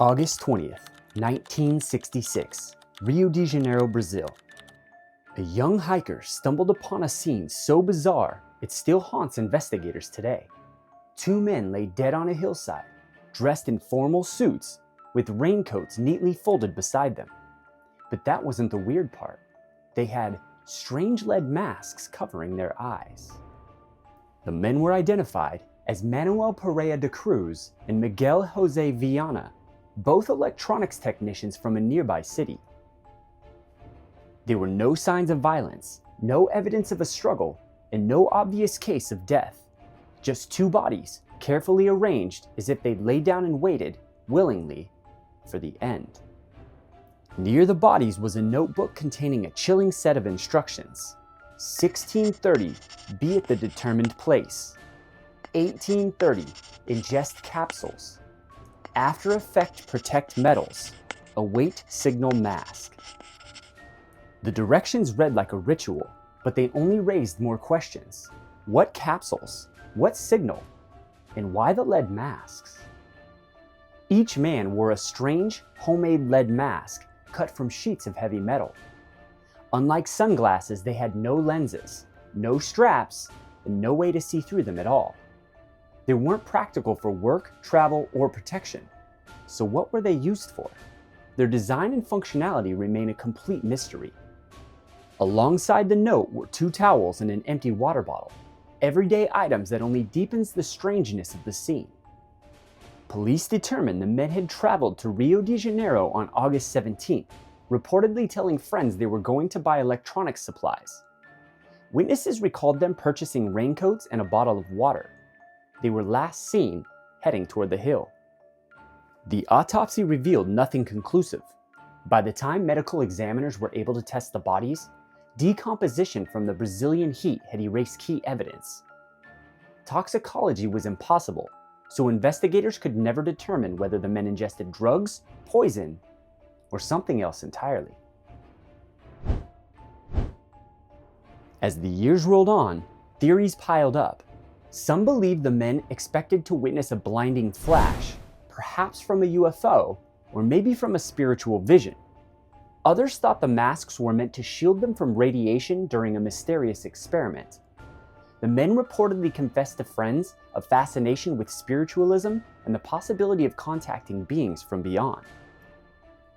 August 20th, 1966, Rio de Janeiro, Brazil. A young hiker stumbled upon a scene so bizarre it still haunts investigators today. Two men lay dead on a hillside, dressed in formal suits with raincoats neatly folded beside them. But that wasn't the weird part. They had strange lead masks covering their eyes. The men were identified as Manuel Pereira de Cruz and Miguel Jose Viana, both electronics technicians from a nearby city. There were no signs of violence, no evidence of a struggle, and no obvious case of death. Just two bodies, carefully arranged as if they'd laid down and waited, willingly, for the end. Near the bodies was a notebook containing a chilling set of instructions. 1630, be at the determined place. 1830, ingest capsules. After effect protect metals. Await signal mask. The directions read like a ritual, but they only raised more questions. What capsules? What signal? And why the lead masks? Each man wore a strange, homemade lead mask cut from sheets of heavy metal. Unlike sunglasses, they had no lenses, no straps, and no way to see through them at all. They weren't practical for work, travel, or protection. So what were they used for? Their design and functionality remain a complete mystery. Alongside the note were two towels and an empty water bottle, everyday items that only deepens the strangeness of the scene. Police determined the men had traveled to Rio de Janeiro on August 17th, reportedly telling friends they were going to buy electronics supplies. Witnesses recalled them purchasing raincoats and a bottle of water. They were last seen heading toward the hill. The autopsy revealed nothing conclusive. By the time medical examiners were able to test the bodies, decomposition from the Brazilian heat had erased key evidence. Toxicology was impossible, so investigators could never determine whether the men ingested drugs, poison, or something else entirely. As the years rolled on, theories piled up. Some believed the men expected to witness a blinding flash, perhaps from a UFO, or maybe from a spiritual vision. Others thought the masks were meant to shield them from radiation during a mysterious experiment. The men reportedly confessed to friends a fascination with spiritualism and the possibility of contacting beings from beyond.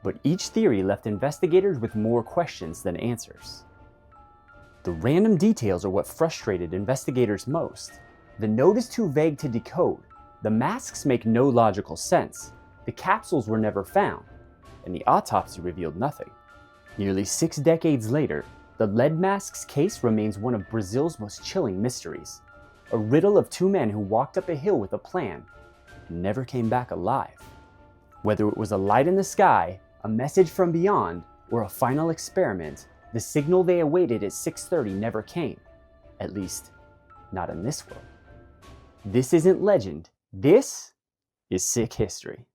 But each theory left investigators with more questions than answers. The random details are what frustrated investigators most. The note is too vague to decode. The masks make no logical sense. The capsules were never found, and the autopsy revealed nothing. Nearly 6 decades later, the lead masks case remains one of Brazil's most chilling mysteries. A riddle of two men who walked up a hill with a plan and never came back alive. Whether it was a light in the sky, a message from beyond, or a final experiment, the signal they awaited at 6:30 never came. At least, not in this world. This isn't legend. This is sick history.